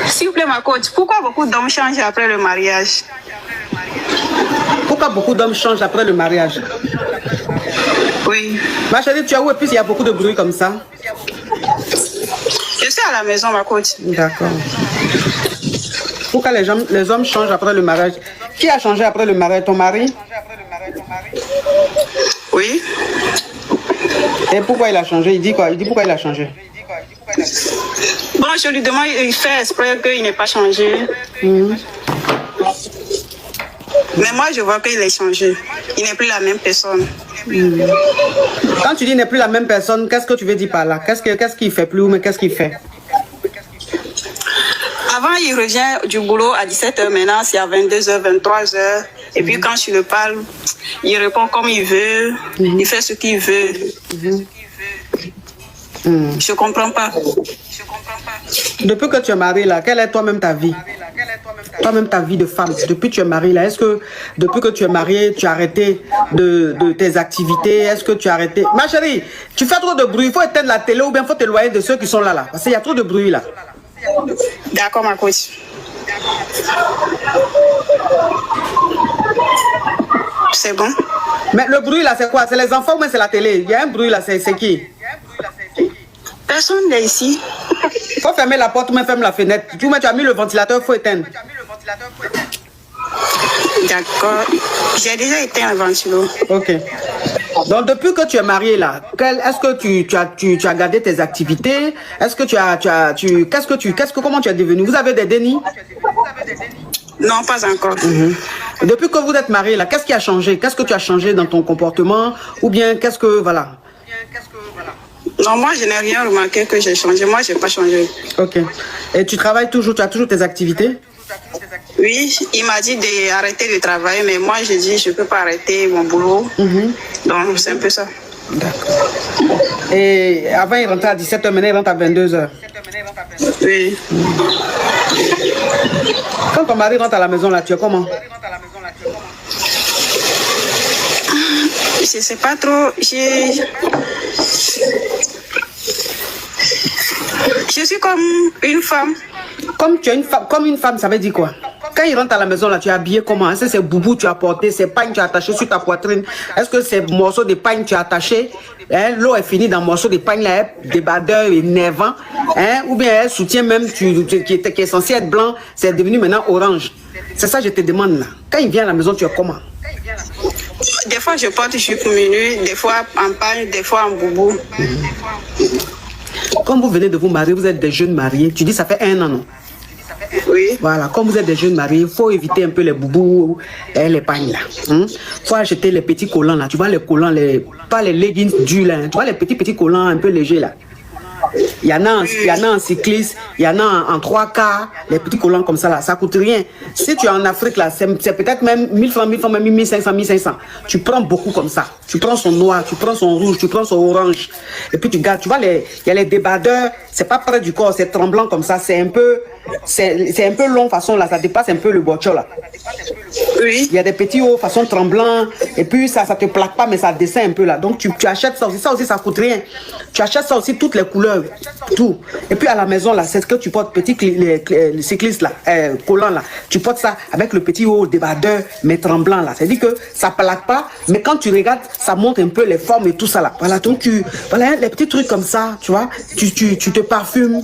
S'il vous plaît, ma coach, pourquoi beaucoup d'hommes changent après le mariage? Pourquoi beaucoup d'hommes changent après le mariage? Oui. Ma chérie, tu as où et puis il y a beaucoup de bruit comme ça? Je suis à la maison, ma coach. D'accord. Pourquoi les hommes changent après le mariage? Qui a changé après le mariage? Ton mari? Oui. Et pourquoi il a changé? Il dit quoi? Il dit pourquoi il a changé? Bon, je lui demande, il fait exprès qu'il n'ait pas changé. Mais moi, je vois qu'il est changé. Il n'est plus la même personne. Quand tu dis n'est plus la même personne, qu'est-ce que tu veux dire par là? Qu'est-ce qu'il fait plus ou mais qu'est-ce qu'il fait? Avant, il revient du boulot à 17h. Maintenant, c'est à 22h, 23h. Et puis, quand je le parle, il répond comme il veut. Il fait ce qu'il veut. Je comprends pas. Depuis que tu es mariée là, quelle est toi-même ta vie? Toi-même ta vie de femme. Depuis que tu es mariée là, est-ce que depuis que tu es mariée, tu as arrêté de tes activités? Est-ce que tu as arrêté? Ma chérie, tu fais trop de bruit. Il faut éteindre la télé ou bien il faut t'éloigner de ceux qui sont là. Parce qu'il y a trop de bruit là. D'accord, ma coach. C'est bon. Mais le bruit là, c'est quoi? C'est les enfants ou bien c'est la télé? Il y a un bruit là, c'est qui? Personne n'est ici. Il faut fermer la porte ou bien ferme la fenêtre. Tu as mis le ventilateur, il faut éteindre. D'accord. J'ai déjà éteint le ventilo. Ok. Donc depuis que tu es mariée là, est-ce que tu as gardé tes activités? Est-ce que comment tu es devenue? Vous avez des dénis? Non, pas encore. Depuis que vous êtes mariée là, qu'est-ce qui a changé? Qu'est-ce que tu as changé dans ton comportement? Ou bien qu'est-ce que, voilà. Non, moi je n'ai rien remarqué que j'ai changé. Moi, je n'ai pas changé. Ok. Et tu travailles toujours, tu as toujours tes activités? Oui, il m'a dit d'arrêter de travailler, mais moi je dis je ne peux pas arrêter mon boulot. Donc c'est un peu ça. D'accord. Et avant il rentrait à 17h, maintenant il rentre à 22h. Oui. Quand ton mari rentre à la maison là, tu es comment? Je ne sais pas trop. Je suis comme une femme. Comme tu es une femme, ça veut dire quoi? Quand il rentre à la maison, là, tu es habillé comment? Est-ce que c'est boubou tu as porté, c'est pagne tu as attaché sur ta poitrine? Est-ce que c'est morceau de pagne tu as attaché? Hein? L'eau est finie dans le morceau de pagne, là, débardeur énervant. Hein? Ou bien un soutien même qui est censé être blanc, c'est devenu maintenant orange. C'est ça que je te demande là. Quand il vient à la maison, tu es comment? Des fois, je porte jupe menu, des fois en pagne, des fois en boubou. Comme vous venez de vous marier, vous êtes des jeunes mariés. Tu dis ça fait 1 an, non? Oui. Voilà, comme vous êtes des jeunes mariés, il faut éviter un peu les boubous et les pagnes là. Il faut acheter les petits collants là. Tu vois les collants, pas les leggings durs là. Tu vois les petits collants un peu légers là. Il y en a en cycliste, il y en a en 3K, les petits collants comme ça là, ça coûte rien. Si tu es en Afrique là, c'est peut-être même 1000 francs, même 1500. Tu prends beaucoup comme ça. Tu prends son noir, tu prends son rouge, tu prends son orange. Et puis tu gardes, tu vois, il y a les débardeurs, c'est pas près du corps, c'est tremblant comme ça, c'est un peu long façon là, ça dépasse un peu le bocho là. Oui. Il y a des petits hauts façon tremblant, et puis ça te plaque pas, mais ça descend un peu là. Donc tu achètes ça aussi ça coûte rien. Tu achètes ça aussi, toutes les couleurs, tout. Et puis à la maison là, c'est ce que tu portes, les cyclistes là, collants là, tu portes ça avec le petit haut débardeur, mais tremblant là. C'est-à-dire que ça plaque pas, mais quand tu regardes, ça montre un peu les formes et tout ça là. Voilà, donc voilà, les petits trucs comme ça, tu vois, tu te parfumes.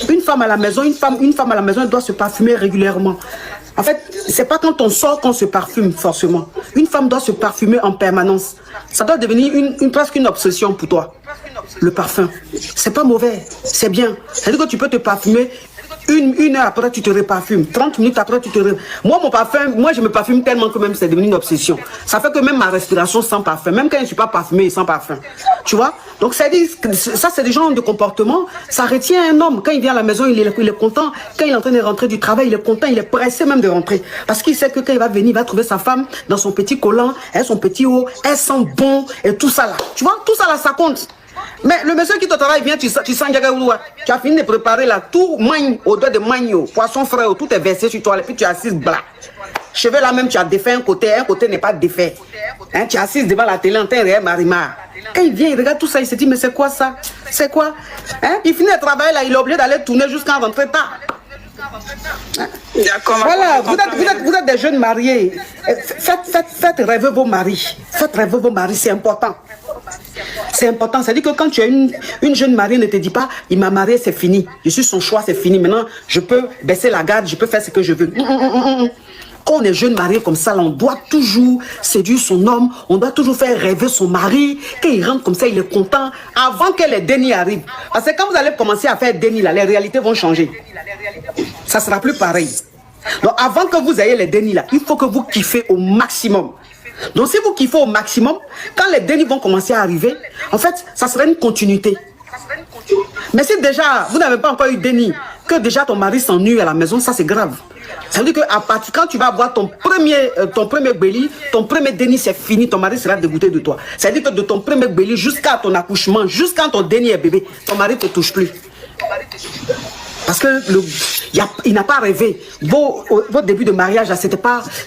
Une femme à la maison, une femme à la maison, elle doit se parfumer régulièrement. En fait, c'est pas quand on sort qu'on se parfume forcément. Une femme doit se parfumer en permanence. Ça doit devenir presque une obsession pour toi. Le parfum, c'est pas mauvais, c'est bien. C'est-à-dire que tu peux te parfumer. Une heure après, tu te reparfumes. 30 minutes après, tu te Moi, mon parfum, je me parfume tellement que même c'est devenu une obsession. Ça fait que même ma respiration sans parfum. Même quand je ne suis pas parfumée, sans parfum. Tu vois? Donc, ça, c'est des genres de comportement. Ça retient un homme. Quand il vient à la maison, il est content. Quand il est en train de rentrer du travail, il est content. Il est pressé même de rentrer. Parce qu'il sait que quand il va venir, il va trouver sa femme dans son petit collant, son petit haut, elle sent bon et tout ça là. Tu vois? Tout ça là, ça compte. Mais le monsieur qui te travaille vient, tu sens Diagaoua. Tu as fini de préparer là, tout magne, odeur de magno, poisson frais, tout est versé sur toi, et puis tu es assise blanc. Cheveux là même, tu as défait un côté n'est pas défait. Hein, tu es assise devant la télé en train de Marimar. Quand il vient, il regarde tout ça, il se dit, mais c'est quoi ça? C'est quoi? Hein? Il finit de travailler là, il est obligé d'aller tourner jusqu'à rentrer tard. Voilà, vous êtes des jeunes mariés. Faites rêver vos maris. Faites rêver vos maris, c'est important. C'est important. C'est-à-dire que quand tu as une jeune mariée, ne te dis pas, il m'a marié, c'est fini. Je suis son choix, c'est fini. Maintenant, je peux baisser la garde, je peux faire ce que je veux. Quand on est jeune marié comme ça, là, on doit toujours séduire son homme, on doit toujours faire rêver son mari. Quand il rentre comme ça, il est content avant que les dénis arrivent. Parce que quand vous allez commencer à faire dénis, là, les réalités vont changer. Ça ne sera plus pareil. Donc avant que vous ayez les dénis, là, il faut que vous kiffez au maximum. Donc si vous kiffez au maximum, quand les dénis vont commencer à arriver, en fait, ça sera une continuité. Mais si déjà, vous n'avez pas encore eu déni, que déjà ton mari s'ennuie à la maison, ça c'est grave. Ça veut dire qu'à partir, quand tu vas avoir ton premier béli, ton premier déni, c'est fini, ton mari sera dégoûté de toi. Ça veut dire que de ton premier béli jusqu'à ton accouchement, jusqu'à ton dernier bébé, ton mari ne te touche plus. Parce que il n'a pas rêvé. Votre début de mariage, il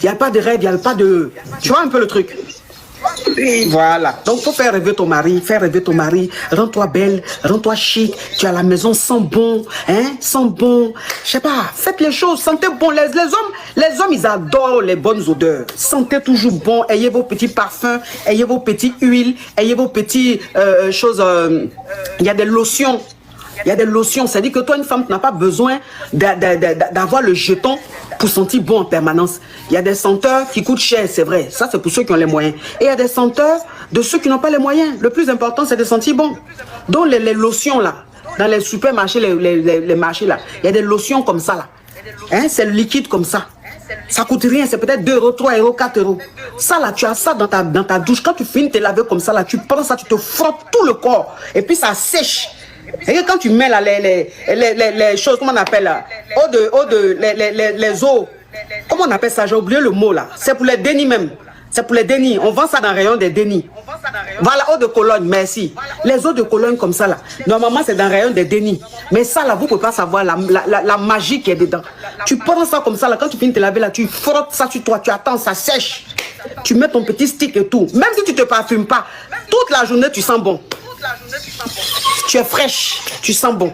n'y a pas de rêve, il n'y a pas de... Tu vois un peu le truc? Oui. Voilà. Donc, il faut faire rêver ton mari, rends-toi belle, rends-toi chic, tu as la maison, sens bon, hein, sens bon. Je sais pas, faites les choses, sentez bon. Les hommes, ils adorent les bonnes odeurs. Sentez toujours bon, ayez vos petits parfums, ayez vos petites huiles, ayez vos petites choses. Il y a des lotions. Il y a des lotions, c'est-à-dire que toi, une femme, tu n'as pas besoin d'avoir le jeton pour sentir bon en permanence. Il y a des senteurs qui coûtent cher, c'est vrai. Ça, c'est pour ceux qui ont les moyens. Et il y a des senteurs de ceux qui n'ont pas les moyens. Le plus important, c'est de sentir bon. Donc, les lotions, là, dans les supermarchés, les marchés, là, il y a des lotions comme ça, là. Hein, c'est liquide comme ça. Ça coûte rien, c'est peut-être 2 euros, 3 euros, 4 euros. Ça, là, tu as ça dans ta douche. Quand tu finis de te laver comme ça, là, tu prends ça, tu te frottes tout le corps. Et puis, ça sèche. Et quand tu mets là, les choses, comment on appelle là, les eaux, comment on appelle ça, j'ai oublié le mot là, c'est pour les dénis même, c'est pour les dénis, on vend ça dans le rayon des dénis. Voilà, eau de Cologne, merci. Les eaux de Cologne comme ça là, normalement c'est dans le rayon des dénis. Mais ça là, vous ne pouvez pas savoir la magie qui est dedans. Tu prends ça comme ça là, quand tu finis de te laver là, tu frottes ça sur toi, tu attends, ça sèche. Tu mets ton petit stick et tout. Même si tu ne te parfumes pas, toute la journée tu sens bon. Tu es fraîche, tu sens bon.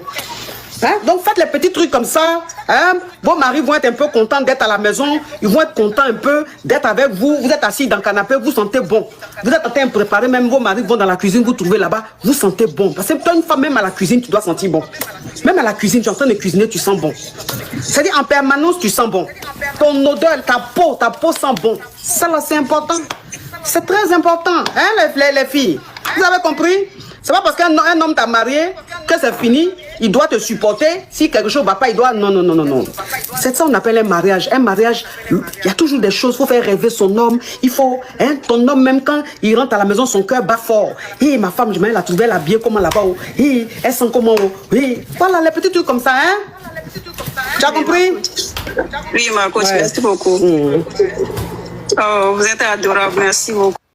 Hein? Donc faites les petits trucs comme ça. Hein? Vos maris vont être un peu contents d'être à la maison. Ils vont être contents un peu d'être avec vous. Vous êtes assis dans le canapé, vous sentez bon. Vous êtes en train de préparer, même vos maris vont dans la cuisine, vous trouvez là-bas, vous sentez bon. Parce que toi, une femme, même à la cuisine, tu dois sentir bon. Même à la cuisine, tu es en train de cuisiner, tu sens bon. C'est-à-dire en permanence, tu sens bon. Ton odeur, ta peau sent bon. Ça là, c'est important. C'est très important, hein, les filles. Vous avez compris? C'est pas parce qu'un homme t'a marié que c'est fini, il doit te supporter. Si quelque chose ne va pas, il doit... Non. C'est ça qu'on appelle un mariage. Un mariage, il y a toujours des choses. Il faut faire rêver son homme. Il faut... Hein, ton homme, même quand il rentre à la maison, son cœur bat fort. Et ma femme, je me la trouvée, elle a bien comment là-bas. Et elle sent comment... Voilà, les petits trucs comme ça. Hein? Tu as compris? Oui, ma coach, merci beaucoup. Oh, vous êtes adorable, merci beaucoup.